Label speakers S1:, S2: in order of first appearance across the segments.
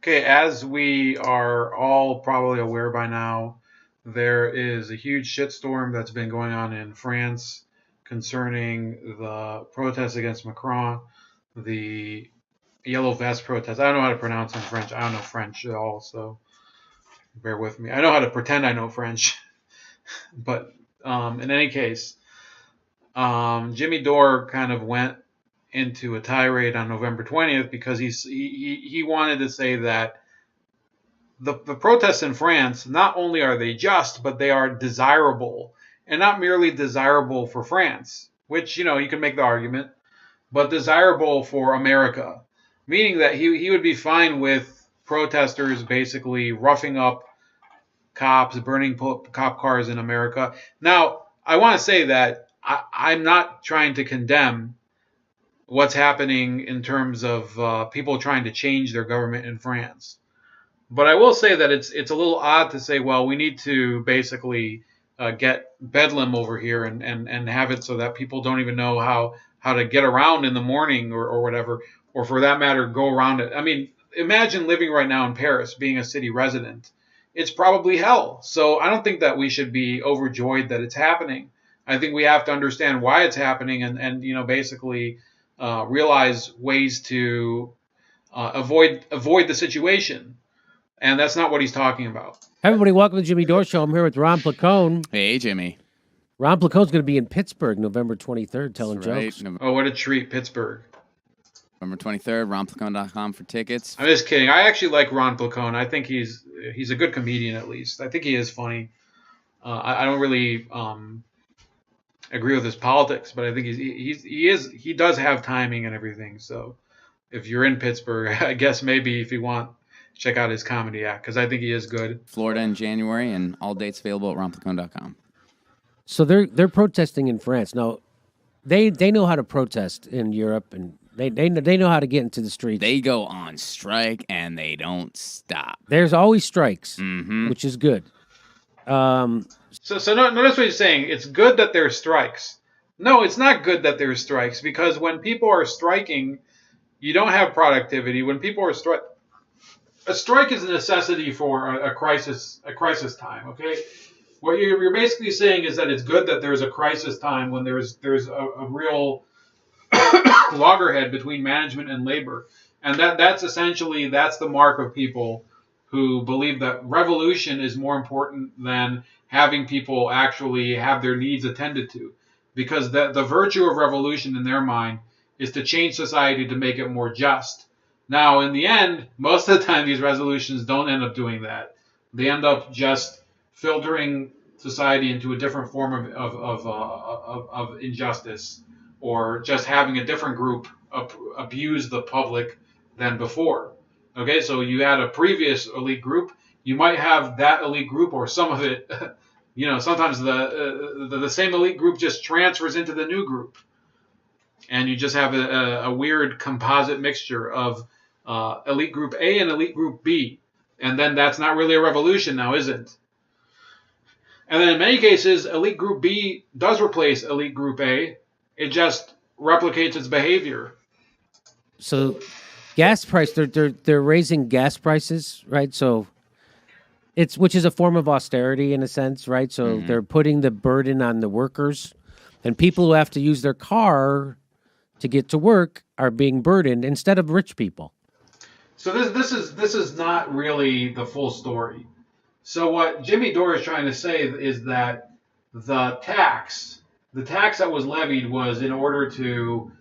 S1: Okay, as we are all probably aware by now, there is a huge shitstorm that's been going on in France concerning the protests against Macron, the yellow vest protest. I don't know how to pronounce in French. I don't know French at all, so bear with me. I know how to pretend I know French, but in any case, Jimmy Dore kind of went into a tirade on November 20th because he wanted to say that the protests in France, not only are they just, but they are desirable, and not merely desirable for France, which, you can make the argument, but desirable for America, meaning that he would be fine with protesters basically roughing up cops, burning cop cars in America. Now, I want to say that I'm not trying to condemn what's happening in terms of people trying to change their government in France. But I will say that it's a little odd to say, well, we need to basically get Bedlam over here and have it so that people don't even know how to get around in the morning or whatever, or for that matter, go around it. I mean, imagine living right now in Paris, being a city resident. It's probably hell. So I don't think that we should be overjoyed that it's happening. I think we have to understand why it's happening and basically realize ways to avoid the situation. And that's not what he's talking about.
S2: Hey everybody, welcome to the Jimmy Dore Show. I'm here with Ron Placone.
S3: Hey, Jimmy.
S2: Ron Placone's going to be in Pittsburgh November 23rd telling
S3: That's
S2: jokes.
S3: right.
S1: Oh, what a treat, Pittsburgh.
S3: November 23rd, ronplacone.com for tickets.
S1: I'm just kidding. I actually like Ron Placone. I think he's a good comedian, at least. I think he is funny. I don't really agree with his politics, but I think he does have timing and everything. So if you're in Pittsburgh, I guess maybe if you want, check out his comedy act, because I think he is good.
S3: Florida in January, and all dates available at ronplacone.com.
S2: So they're protesting in France. Now, they know how to protest in Europe, and they know how to get into the streets.
S3: They go on strike, and they don't stop.
S2: There's always strikes,
S3: Mm-hmm.
S2: which is good.
S1: So notice what he's saying. It's good that there's strikes. No, it's not good that there's strikes, because when people are striking, you don't have productivity. When people are striking, a strike is a necessity for a crisis time. Okay, what you're basically saying is that it's good that there's a crisis time when there's a real loggerhead between management and labor, and that's essentially the mark of people who believe that revolution is more important than having people actually have their needs attended to, because the virtue of revolution in their mind is to change society to make it more just. Now, in the end, most of the time, these resolutions don't end up doing that. They end up just filtering society into a different form of injustice, or just having a different group abuse the public than before. Okay, so you had a previous elite group, you might have that elite group or some of it. Sometimes the same elite group just transfers into the new group, and you just have a weird composite mixture of elite group A and elite group B. And then that's not really a revolution now, is it? And then in many cases, elite group B does replace elite group A. It just replicates its behavior.
S2: So gas price, they're raising gas prices, right? So which is a form of austerity in a sense, right? So they're putting the burden on the workers, and people who have to use their car to get to work are being burdened instead of rich people. So
S1: this is not really the full story. So what Jimmy Dore is trying to say is that the tax that was levied was in order to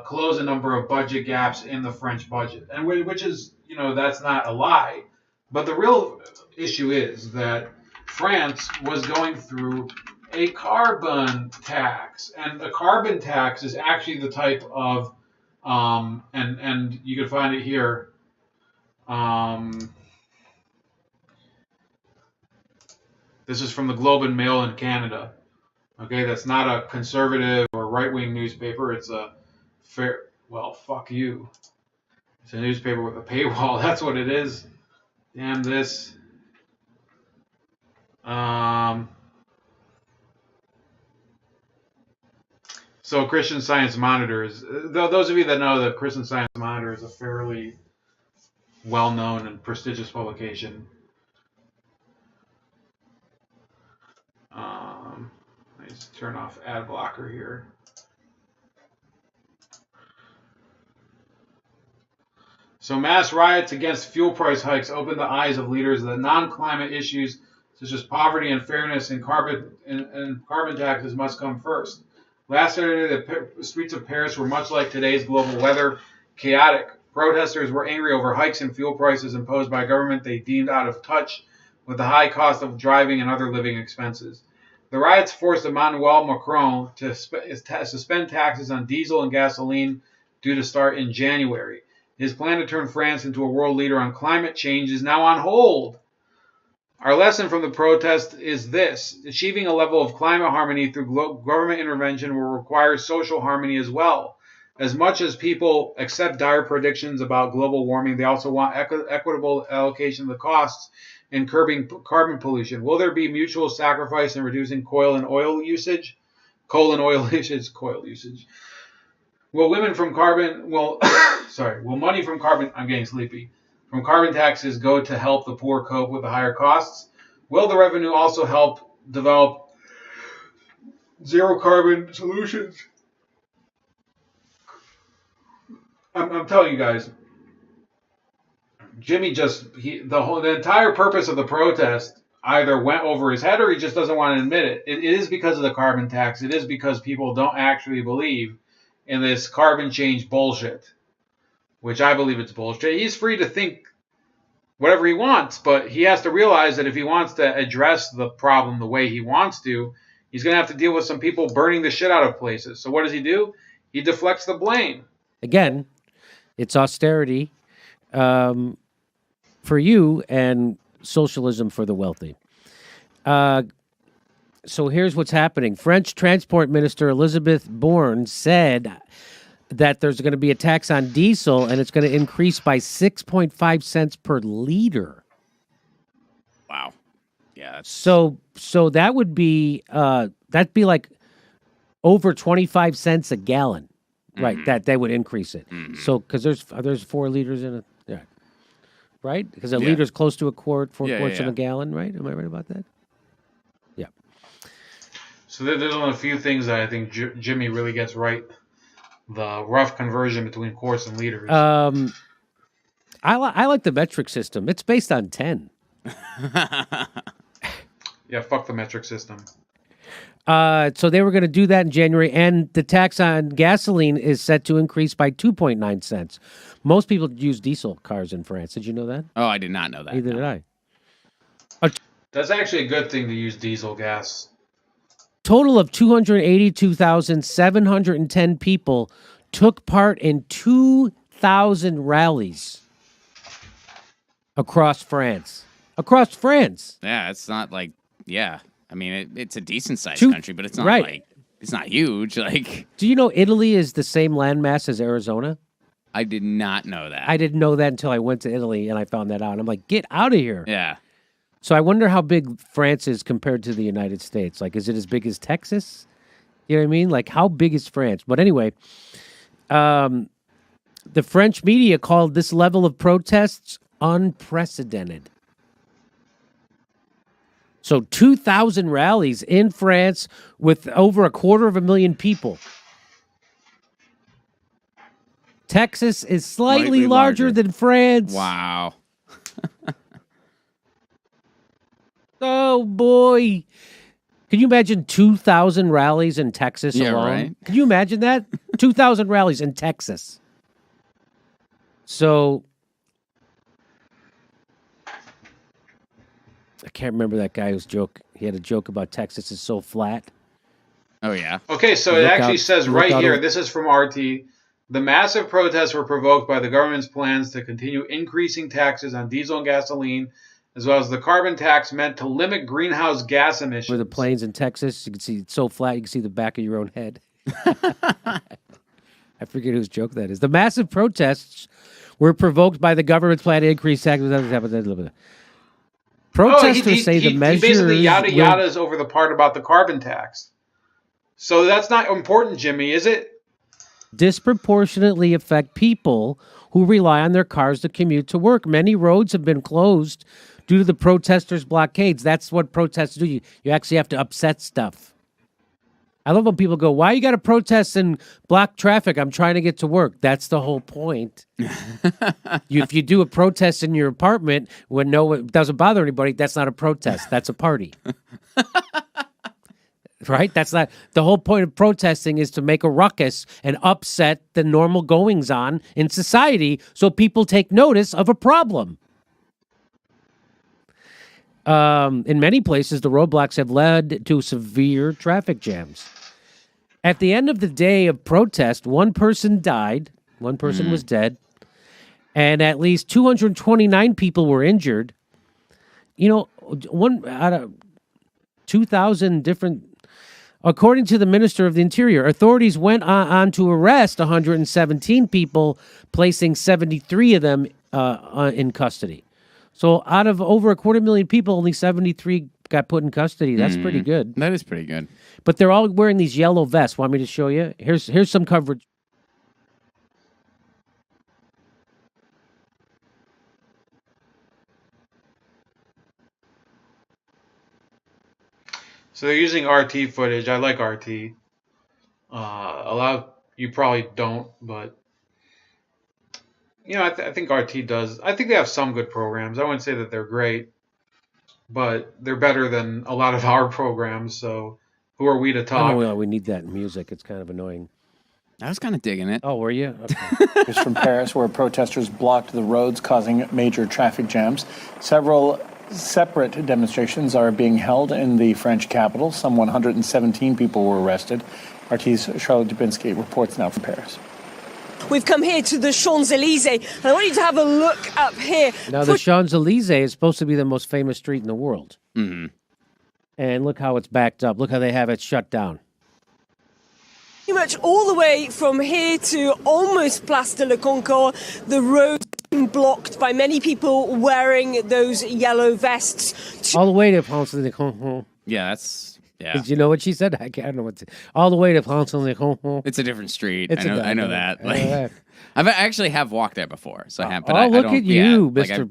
S1: close a number of budget gaps in the French budget, and which is, that's not a lie. But the real issue is that France was going through a carbon tax, and a carbon tax is actually the type of and you can find it here. This is from the Globe and Mail in Canada. Okay, that's not a conservative or right-wing newspaper. It's a fuck you. It's a newspaper with a paywall. That's what it is. Damn this. So Christian Science Monitor is, those of you that know, the Christian Science Monitor is a fairly well-known and prestigious publication. Let's turn off ad blocker here. So mass riots against fuel price hikes opened the eyes of leaders that non-climate issues such as poverty, unfairness, and carbon taxes must come first. Last Saturday, the streets of Paris were much like today's global weather, chaotic. Protesters were angry over hikes in fuel prices imposed by a government they deemed out of touch with the high cost of driving and other living expenses. The riots forced Emmanuel Macron to suspend taxes on diesel and gasoline due to start in January. His plan to turn France into a world leader on climate change is now on hold. Our lesson from the protest is this: achieving a level of climate harmony through government intervention will require social harmony as well. As much as people accept dire predictions about global warming, they also want equitable allocation of the costs in curbing carbon pollution. Will there be mutual sacrifice in reducing coal and oil usage? Will money from carbon I'm getting sleepy. From carbon taxes go to help the poor cope with the higher costs? Will the revenue also help develop zero carbon solutions? I'm telling you guys, Jimmy the entire purpose of the protest either went over his head or he just doesn't want to admit it. It is because of the carbon tax. It is because people don't actually believe in this carbon change bullshit, which I believe it's bullshit. He's free to think whatever he wants, but he has to realize that if he wants to address the problem the way he wants to, he's going to have to deal with some people burning the shit out of places. So what does he do? He deflects the blame.
S2: Again, it's austerity for you and socialism for the wealthy. So here's what's happening. French Transport Minister Elisabeth Borne said that there's going to be a tax on diesel and it's going to increase by 6.5 cents per liter.
S3: Wow. Yeah.
S2: So that would be that'd be like over 25 cents a gallon. Right, that they would increase it. So because there's 4 liters in it. Yeah. Right? Because a liter is close to a quart, 4 quarts in a gallon, right? Am I right about that? Yeah.
S1: So there's only a few things that I think Jimmy really gets right. The rough conversion between quarts and liters.
S2: I like the metric system. It's based on 10.
S1: Yeah, fuck the metric system.
S2: So they were going to do that in January, and the tax on gasoline is set to increase by 2.9 cents. Most people use diesel cars in France. Did you know that?
S3: Oh, I did not know that.
S2: Neither did I.
S1: That's actually a good thing to use diesel gas.
S2: Total of 282,710 people took part in 2,000 rallies across France. Across France.
S3: Yeah, it's not like, I mean, it's a decent-sized country, but it's not like, it's not huge. Like,
S2: do you know Italy is the same landmass as Arizona?
S3: I did not know that.
S2: I didn't know that until I went to Italy and I found that out. I'm like, get out of here.
S3: Yeah.
S2: So I wonder how big France is compared to the United States. Like, is it as big as Texas? You know what I mean? Like, how big is France? But anyway, the French media called this level of protests unprecedented. So 2,000 rallies in France with over 250,000 people. Texas is slightly larger than France.
S3: Wow.
S2: Oh, boy. Can you imagine 2,000 rallies in Texas alone?
S3: Right.
S2: Can you imagine that? 2,000 rallies in Texas. So, I can't remember that guy whose joke. He had a joke about Texas is so flat.
S3: Oh, yeah.
S1: Okay, so it actually says right here, this is from RT, the massive protests were provoked by the government's plans to continue increasing taxes on diesel and gasoline, as well as the carbon tax meant to limit greenhouse gas emissions.
S2: Where the plains in Texas, you can see it's so flat, you can see the back of your own head. I forget whose joke that is. The massive protests were provoked by the government's plan to increase taxes. Protesters say the measures...
S1: He basically yada-yadas over the part about the carbon tax. So that's not important, Jimmy, is it?
S2: disproportionately affect people who rely on their cars to commute to work. Many roads have been closed due to the protesters' blockades. That's what protests do. You actually have to upset stuff. I love when people go, why you got to protest and block traffic? I'm trying to get to work. That's the whole point. If you do a protest in your apartment when it doesn't bother anybody, that's not a protest. That's a party. Right? That's not the whole point of protesting, is to make a ruckus and upset the normal goings on in society so people take notice of a problem. In many places, the roadblocks have led to severe traffic jams. At the end of the day of protest, one person died, one person was dead, and at least 229 people were injured. One out of 2,000 different. According to the Minister of the Interior, authorities went on to arrest 117 people, placing 73 of them in custody. So out of over 250,000 people, only 73 got put in custody. That's pretty good.
S3: That is pretty good.
S2: But they're all wearing these yellow vests. Want me to show you? Here's some coverage.
S1: So they're using RT footage. I like RT. A lot you probably don't, but I think RT does. I think they have some good programs. I wouldn't say that they're great, but they're better than a lot of our programs. So who are we to talk?
S2: Oh, we need that in music. It's kind of annoying.
S3: I was kind of digging it.
S2: Oh, were you?
S4: Okay. It's from Paris, where protesters blocked the roads, causing major traffic jams. Several separate demonstrations are being held in the French capital. Some 117 people were arrested. RT's Charlotte Dubinsky reports now from Paris.
S5: We've come here to the Champs-Élysées, and I want you to have a look up here.
S2: Now, the Champs-Élysées is supposed to be the most famous street in the world.
S3: Mm-hmm.
S2: And look how it's backed up. Look how they have it shut down.
S5: Pretty much all the way from here to almost Place de la Concorde, the road blocked by many people wearing those yellow vests.
S2: All the way to Place de la Concorde.
S3: Yeah, that's... Yeah.
S2: Did you know what she said? I don't know what all the way to Place de la Concorde.
S3: It's a different street.
S2: It's
S3: I know that. Like, I actually have walked there before. So I have. But
S2: look at you,
S3: Like
S2: Mr.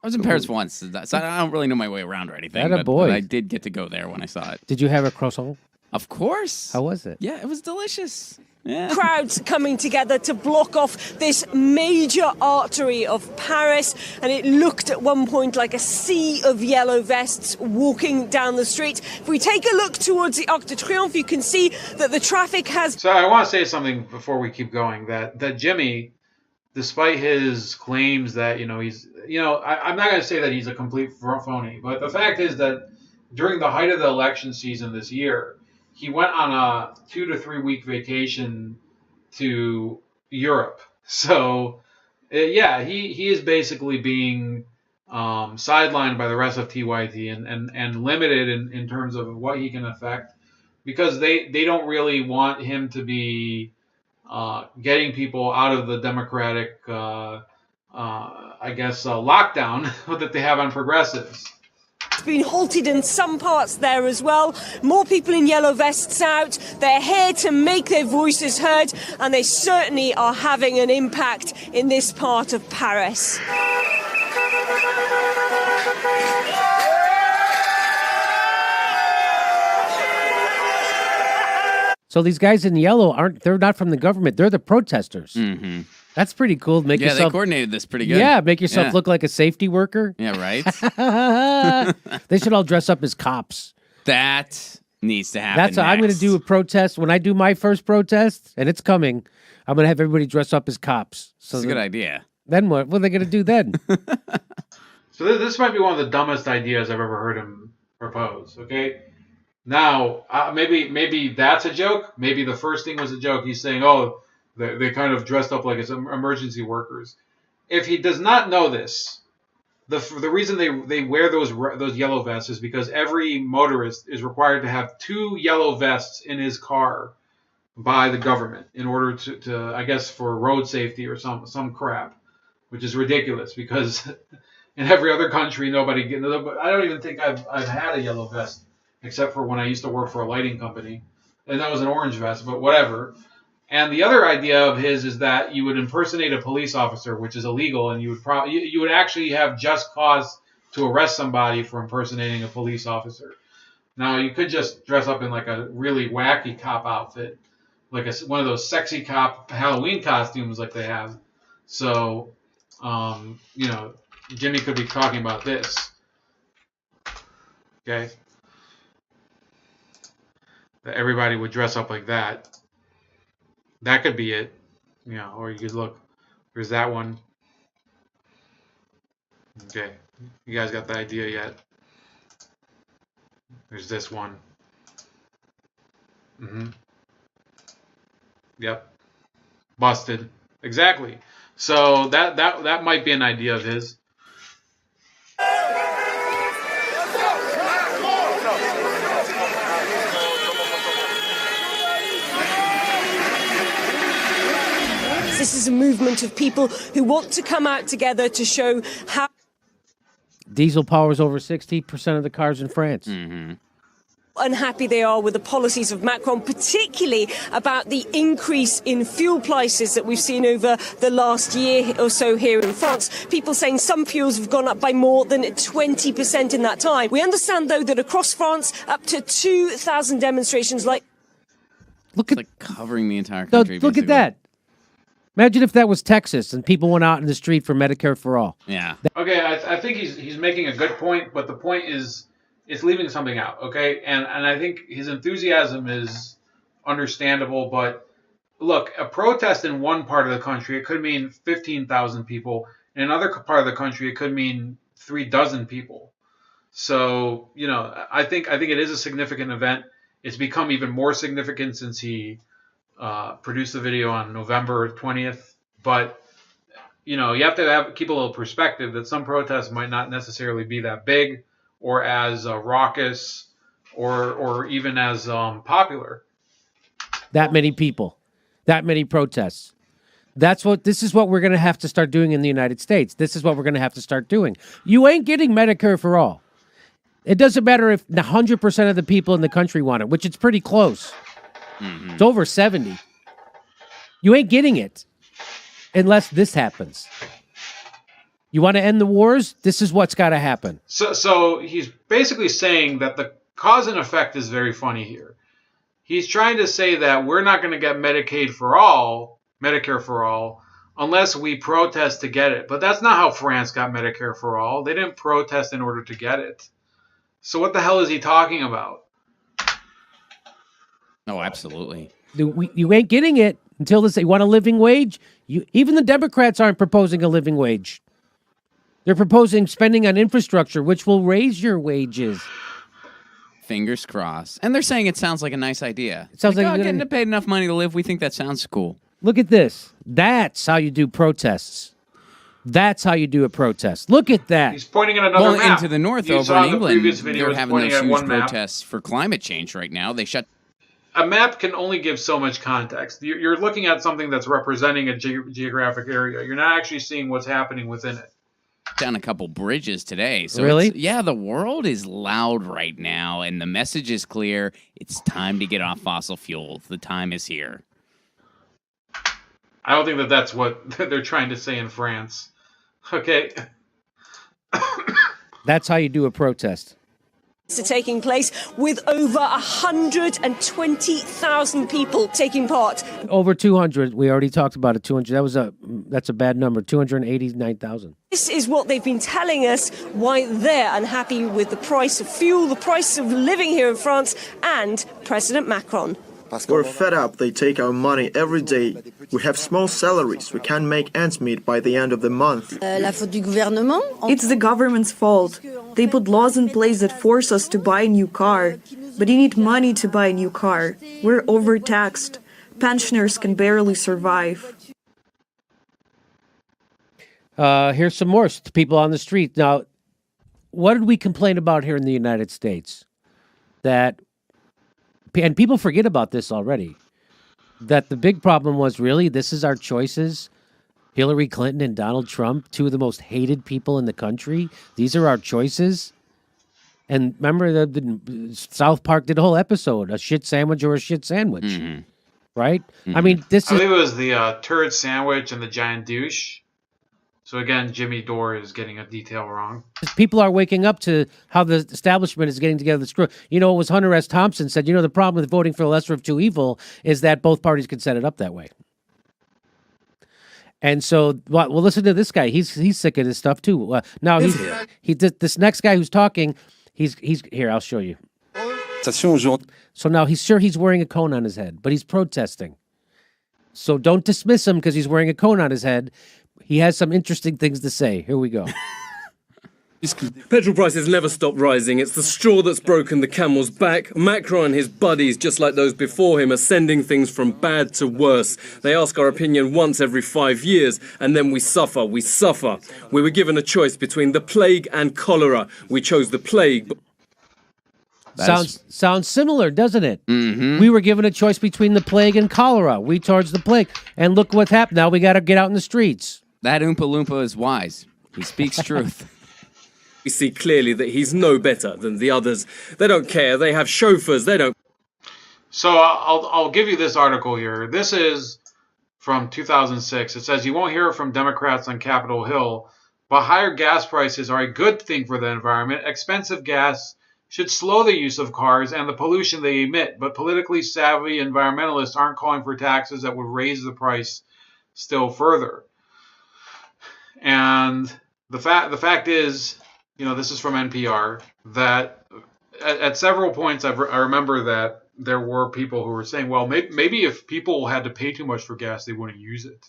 S3: I was in Paris once, so I don't really know my way around or anything.
S2: But
S3: I did get to go there when I saw it.
S2: Did you have a croissant?
S3: Of course.
S2: How was it?
S3: Yeah, it was delicious. Yeah.
S5: Crowds coming together to block off this major artery of Paris, and it looked at one point like a sea of yellow vests walking down the street. If we take a look towards the Arc de Triomphe, you can see that the traffic has...
S1: So I want to say something before we keep going, that Jimmy, despite his claims that, he's, I'm not going to say that he's a complete phony, but the fact is that during the height of the election season this year, he went on a 2 to 3 week vacation to Europe. So, he is basically being sidelined by the rest of TYT and limited in terms of what he can affect, because they don't really want him to getting people out of the Democratic, lockdown that they have on progressives.
S5: It's been halted in some parts there as well. More people in yellow vests out. They're here to make their voices heard, and they certainly are having an impact in this part of Paris.
S2: So these guys in yellow they're not from the government. They're the protesters.
S3: Mm-hmm.
S2: That's pretty cool.
S3: They coordinated this pretty good.
S2: Yeah, make yourself look like a safety worker.
S3: Yeah, right?
S2: They should all dress up as cops.
S3: That needs to happen.
S2: That's what I'm going to do a protest. When I do my first protest, and it's coming, I'm going to have everybody dress up as cops.
S3: That's a good idea.
S2: Then what? What are they going to do then?
S1: So this might be one of the dumbest ideas I've ever heard him propose, okay? Now, maybe that's a joke. Maybe the first thing was a joke. He's saying, oh, they kind of dressed up like emergency workers. If he does not know this, the reason they wear those yellow vests is because every motorist is required to have 2 yellow vests in his car by the government in order to I guess for road safety or some crap, which is ridiculous because in every other country I don't even think I've had a yellow vest except for when I used to work for a lighting company, and that was an orange vest, but whatever. And the other idea of his is that you would impersonate a police officer, which is illegal, and you would actually have just cause to arrest somebody for impersonating a police officer. Now, you could just dress up in like a really wacky cop outfit, like one of those sexy cop Halloween costumes like they have. So, Jimmy could be talking about this. Okay? That everybody would dress up like that. That could be it. Or you could look. There's that one. Okay. You guys got the idea yet? There's this one. Yep. Busted. Exactly. So that might be an idea of his.
S5: This is a movement of people who want to come out together to show how
S2: diesel powers over 60% of the cars in France.
S5: Unhappy they are with the policies of Macron, particularly about the increase in fuel prices that we've seen over the last year or so here in France. People saying some fuels have gone up by more than 20% in that time. We understand, though, that across France, up to 2,000 demonstrations
S3: Look at like covering the entire country.
S2: Look at that. Imagine if that was Texas and people went out in the street for Medicare for all.
S3: Yeah.
S1: Okay, I think he's making a good point, but the point is it's leaving something out, okay? And I think his enthusiasm is understandable, but look, a protest in one part of the country, it could mean 15,000 people. In another part of the country, it could mean 36 people. So, I think it is a significant event. It's become even more significant since he produced the video on November 20th. But, you have to keep a little perspective that some protests might not necessarily be that big or as raucous or even as popular.
S2: That many people, that many protests. This is what we're going to have to start doing in the United States. This is what we're going to have to start doing. You ain't getting Medicare for all. It doesn't matter if 100% of the people in the country want it, which it's pretty close. It's over 70. You ain't getting it unless this happens. You want to end the wars? This is what's got to happen.
S1: So he's basically saying that the cause and effect is very funny here. He's trying to say that we're not going to get Medicare for all, unless we protest to get it. But that's not how France got Medicare for all. They didn't protest in order to get it. So what the hell is he talking about?
S3: Oh, absolutely.
S2: You ain't getting it until they want a living wage. Even the Democrats aren't proposing a living wage. They're proposing spending on infrastructure, which will raise your wages.
S3: Fingers crossed. And they're saying it sounds like a nice idea.
S2: It sounds like
S3: getting paid enough money to live. We think that sounds cool.
S2: Look at this. That's how you do protests. That's how you do a protest. Look at that.
S1: He's pointing at another map.
S3: Into the north over in England, they're having those huge protests for climate change right now. They shut.
S1: A map can only give so much context. You're looking at something that's representing a geographic area. You're not actually seeing what's happening within it.
S3: Down a couple bridges today. So
S2: really?
S3: Yeah, the world is loud right now, and the message is clear. It's time to get off fossil fuels. The time is here.
S1: I don't think that's what they're trying to say in France. Okay.
S2: That's how you do a protest.
S5: Taking place with over 120,000 people taking part.
S2: Over 200. We already talked about it. 200. That's a bad number. 289,000.
S5: This is what they've been telling us why they're unhappy with the price of fuel, the price of living here in France, and President Macron.
S6: We're fed up. They take our money every day. We have small salaries. We can't make ends meet by the end of the month.
S7: It's the government's fault. They put laws in place that force us to buy a new car. But you need money to buy a new car. We're overtaxed. Pensioners can barely survive.
S2: Here's some more people on the street. Now, what did we complain about here in the United States? And people forget about this already, that the big problem was really, this is our choices. Hillary Clinton and Donald Trump, two of the most hated people in the country. These are our choices. And remember, the South Park did a whole episode, a shit sandwich or a shit sandwich. right? I mean, this
S1: I
S2: is
S1: believe it was the turd sandwich and the giant douche. So again, Jimmy Dore is getting a detail wrong.
S2: people are waking up to how the establishment is getting together to screw. You know, it was Hunter S. Thompson said, the problem with voting for the lesser of two evil is that both parties can set it up that way. And so, well, listen to this guy. He's sick of this stuff too. Now this next guy who's talking. He's here. I'll show you. So now he's wearing a cone on his head, but he's protesting. So don't dismiss him because he's wearing a cone on his head. He has some interesting things to say. Here we go.
S8: Petrol prices never stop rising. It's the straw that's broken the camel's back. Macron and his buddies, just like those before him, are sending things from bad to worse. They ask our opinion once every 5 years, and then we suffer. We suffer. We were given a choice between the plague and cholera. We chose the plague.
S2: Sounds similar, doesn't it?
S3: Mm-hmm.
S2: We were given a choice between the plague and cholera. We charged the plague. And look what's happened. Now we got to get out in the streets.
S3: That Oompa Loompa is wise. He speaks truth.
S8: We see clearly that he's no better than the others. They don't care. They have chauffeurs. They don't.
S1: So I'll give you this article here. This is from 2006. It says, you won't hear it from Democrats on Capitol Hill, but higher gas prices are a good thing for the environment. Expensive gas should slow the use of cars and the pollution they emit, but politically savvy environmentalists aren't calling for taxes that would raise the price still further. And the fact is, this is from NPR, that at several points I remember that there were people who were saying, well, maybe if people had to pay too much for gas, they wouldn't use it.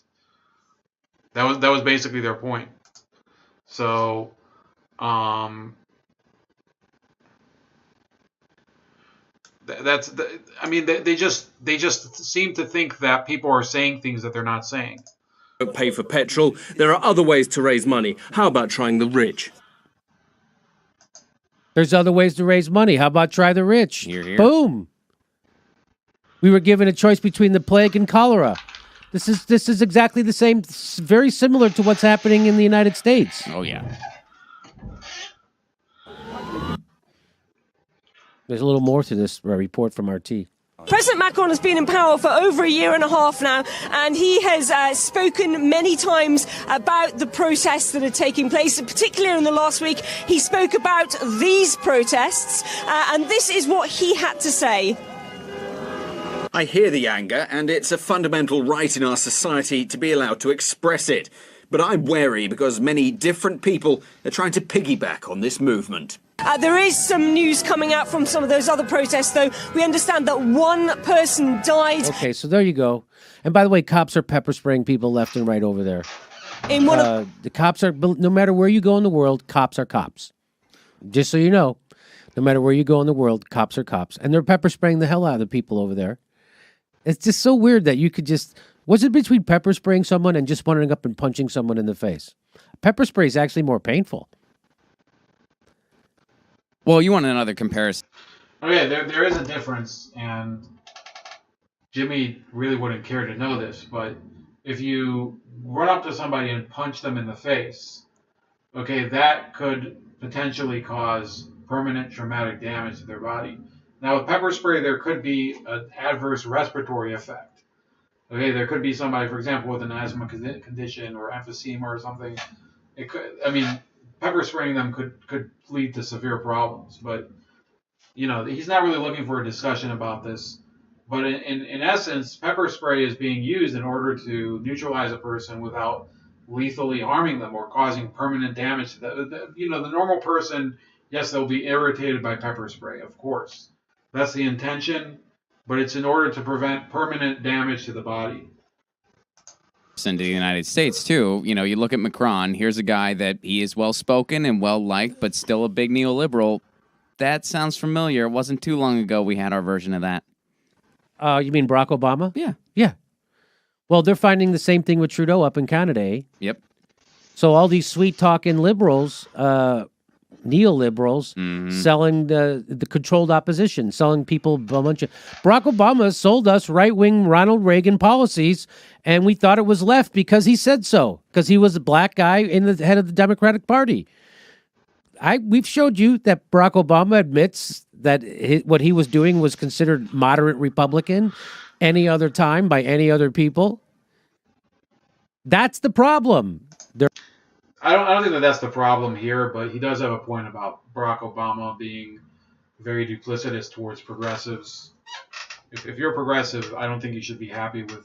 S1: That was basically their point. So, they just seem to think that people are saying things that they're not saying.
S8: Don't pay for petrol. There are other ways to raise money. How about trying the rich?
S2: There's other ways to raise money. How about try the rich?
S3: Here.
S2: Boom. We were given a choice between the plague and cholera. This is exactly the same, very similar to what's happening in the United States.
S3: Oh, yeah.
S2: There's a little more to this report from RT.
S5: President Macron has been in power for over a year and a half now, and he has spoken many times about the protests that are taking place. Particularly in the last week, he spoke about these protests, and this is what he had to say.
S9: I hear the anger, and it's a fundamental right in our society to be allowed to express it. But I'm wary because many different people are trying to piggyback on this movement.
S5: There is some news coming out from some of those other protests, though. We understand that one person died.
S2: Okay, so there you go. And by the way, cops are pepper spraying people left and right over there.
S5: In one of
S2: the cops are, no matter where you go in the world, cops are cops. Just so you know, no matter where you go in the world, cops are cops. And they're pepper spraying the hell out of the people over there. It's just so weird that you could just... What's it between pepper spraying someone and just running up and punching someone in the face? Pepper spray is actually more painful.
S3: Well, you want another comparison.
S1: Okay, there is a difference, and Jimmy really wouldn't care to know this, but if you run up to somebody and punch them in the face, okay, that could potentially cause permanent traumatic damage to their body. Now, with pepper spray, there could be an adverse respiratory effect. Okay, there could be somebody, for example, with an asthma condition or emphysema or something. It could, pepper spraying them could lead to severe problems. But, he's not really looking for a discussion about this. But in essence, pepper spray is being used in order to neutralize a person without lethally harming them or causing permanent damage to them. The normal person, yes, they'll be irritated by pepper spray, of course. That's the intention. But it's in order to prevent permanent damage to the body.
S3: Into the United States, too. You look at Macron. Here's a guy that he is well-spoken and well-liked, but still a big neoliberal. That sounds familiar. It wasn't too long ago we had our version of that.
S2: You mean Barack Obama?
S3: Yeah.
S2: Yeah. Well, they're finding the same thing with Trudeau up in Canada, eh?
S3: Yep.
S2: So all these sweet-talking liberals... neoliberals selling the controlled opposition, selling people a bunch of... Barack Obama sold us right-wing Ronald Reagan policies, and we thought it was left because he said so, because he was a black guy in the head of the Democratic Party. We've showed you that Barack Obama admits that what he was doing was considered moderate Republican. any other time by any other people. That's the problem.
S1: I don't think that that's the problem here, but he does have a point about Barack Obama being very duplicitous towards progressives. If you're a progressive, I don't think you should be happy with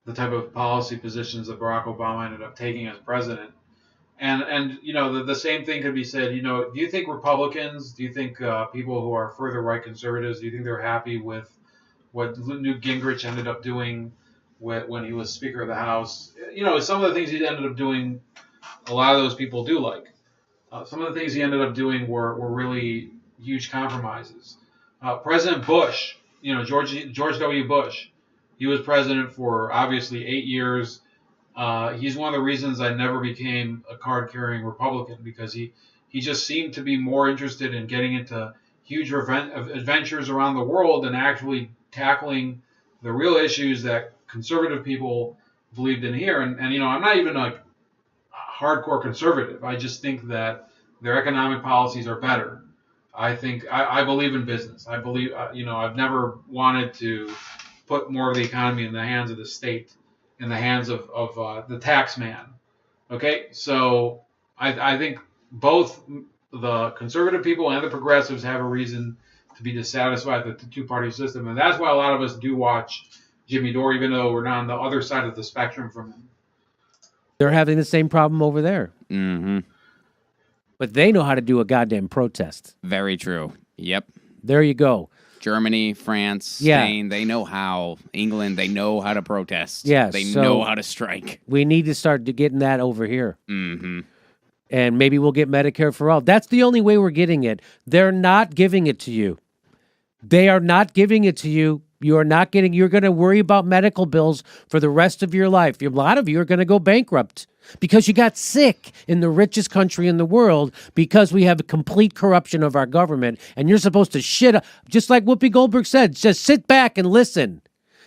S1: the type of policy positions that Barack Obama ended up taking as president. And you know, the same thing could be said. You know, do you think Republicans, do you think people who are further right conservatives, do you think they're happy with what Newt Gingrich ended up doing when he was Speaker of the House? You know, some of the things he ended up doing, a lot of those people do like. Some of the things he ended up doing were really huge compromises. President Bush, you know, George W. Bush, he was president for obviously 8 years. He's one of the reasons I never became a card-carrying Republican, because he just seemed to be more interested in getting into huge adventures around the world and actually tackling the real issues that conservative people believed in here. And you know, I'm not even a hardcore conservative. I just think that their economic policies are better. I believe in business. I believe, you know, I've never wanted to put more of the economy in the hands of the state, in the hands of the tax man. Okay, so I think both the conservative people and the progressives have a reason to be dissatisfied with the two-party system, and that's why a lot of us do watch Jimmy Dore, even though we're not on the other side of the spectrum from him.
S2: They're having the same problem over there.
S3: Mm-hmm.
S2: But they know how to do a goddamn protest.
S3: Very true. Yep.
S2: There you go.
S3: Germany, France, Spain, they know how. England, they know how to protest.
S2: Yeah,
S3: they
S2: so
S3: know how to strike.
S2: We need to start getting that over here.
S3: Mm-hmm.
S2: And maybe we'll get Medicare for all. That's the only way we're getting it. They're not giving it to you. They are not giving it to you. You are not getting, you're going to worry about medical bills for the rest of your life. A lot of you are going to go bankrupt because you got sick in the richest country in the world because we have a complete corruption of our government. And you're supposed to shit, just like Whoopi Goldberg said, just sit back and listen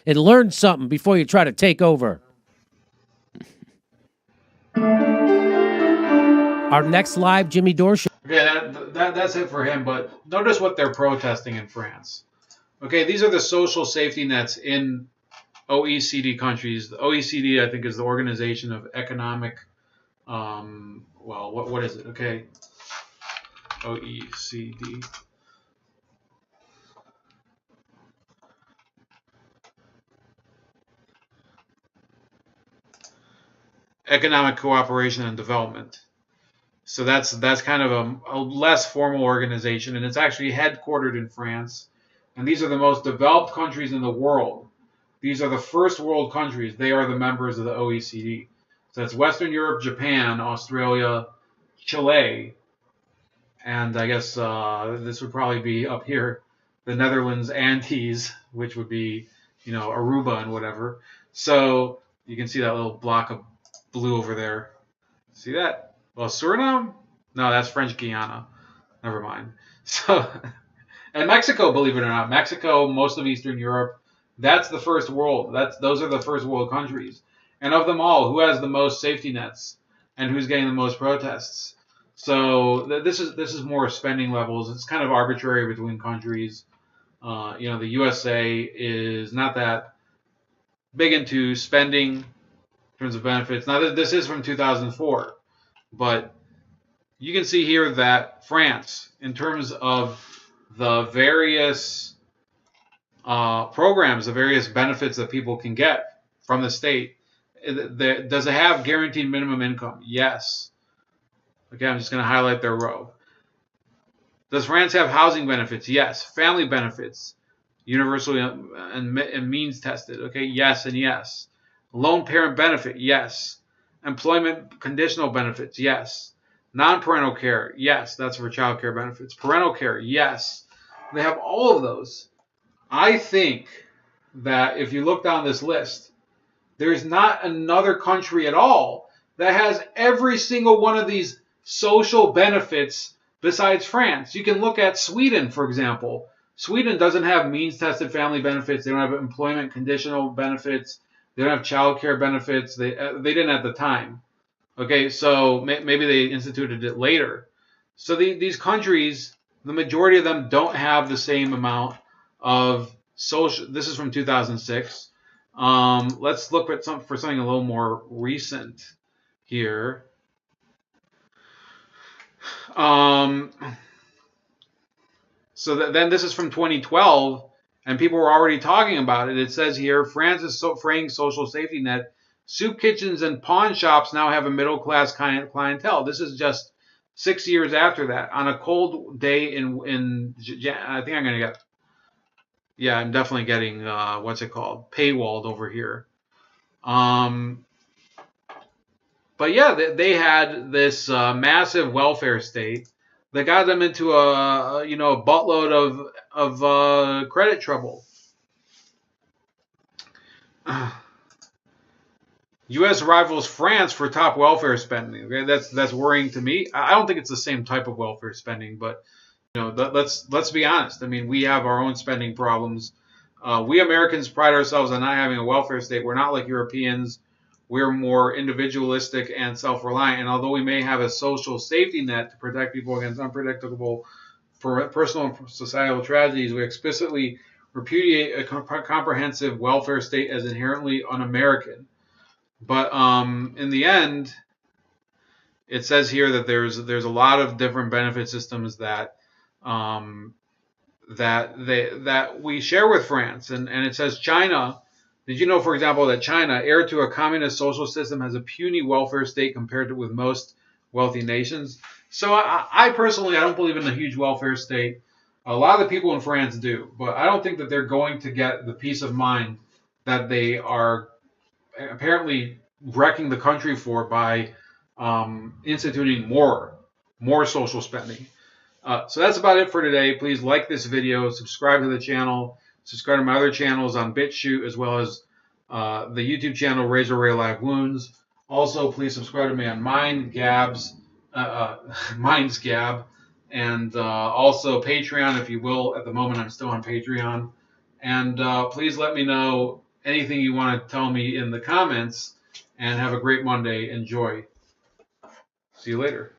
S2: and learn something before you try to take over. Our next live Jimmy Dore show.
S1: Okay, that's it for him, but notice what they're protesting in France. Okay, these are the social safety nets in OECD countries. The OECD, I think, is the Organization of Economic, what is it? Okay, OECD. Economic Cooperation and Development. So that's kind of a less formal organization, and it's actually headquartered in France. And these are the most developed countries in the world. These are the first world countries. They are the members of the OECD. So that's Western Europe, Japan, Australia, Chile, and I guess this would probably be up here, the Netherlands, Antilles, which would be, you know, Aruba and whatever. So you can see that little block of blue over there. See that? Well, Suriname? No, that's French Guiana. Never mind. So, and Mexico, believe it or not, Mexico, most of Eastern Europe, that's the first world. Those are the first world countries. And of them all, who has the most safety nets and who's getting the most protests? So this is more spending levels. It's kind of arbitrary between countries. You know, the USA is not that big into spending in terms of benefits. Now, this is from 2004, but you can see here that France, in terms of the various programs, the various benefits that people can get from the state, does it have guaranteed minimum income? Yes. Okay, I'm just going to highlight their row. Does France have housing benefits? Yes. Family benefits, universal and means tested. Okay, yes and yes. Lone parent benefit? Yes. Employment conditional benefits? Yes. Non-parental care? Yes. That's for child care benefits. Parental care? Yes. They have all of those. I think that if you look down this list, there's not another country at all that has every single one of these social benefits besides France. You can look at Sweden, for example. Sweden doesn't have means-tested family benefits. They don't have employment conditional benefits. They don't have child care benefits. They didn't at the time. Okay, so maybe they instituted it later. So these countries, the majority of them don't have the same amount of social. This is from 2006. Let's look at something a little more recent here. So then this is from 2012, and people were already talking about it. It says here, France is fraying social safety net. Soup kitchens and pawn shops now have a middle-class clientele. This is just 6 years after that. On a cold day in I think I'm going to get, yeah, I'm definitely getting, what's it called? Paywalled over here. But yeah, they had this massive welfare state that got them into a buttload of credit trouble. U.S. rivals France for top welfare spending. Okay, that's worrying to me. I don't think it's the same type of welfare spending, but let's be honest. I mean, we have our own spending problems. We Americans pride ourselves on not having a welfare state. We're not like Europeans. We're more individualistic and self-reliant. And although we may have a social safety net to protect people against unpredictable personal and societal tragedies, we explicitly repudiate a comprehensive welfare state as inherently un-American. But in the end, it says here that there's a lot of different benefit systems that that we share with France, and it says China. Did you know, for example, that China, heir to a communist social system, has a puny welfare state compared with most wealthy nations? So I personally, I don't believe in a huge welfare state. A lot of the people in France do, but I don't think that they're going to get the peace of mind that they are apparently wrecking the country for by instituting more social spending. So that's about it for today. Please like this video, subscribe to the channel, subscribe to my other channels on BitChute, as well as the YouTube channel Razor Ray Live Wounds. Also, please subscribe to me on Minds Gab, and also Patreon, if you will. At the moment, I'm still on Patreon. And please let me know anything you want to tell me in the comments. And have a great Monday. Enjoy. See you later.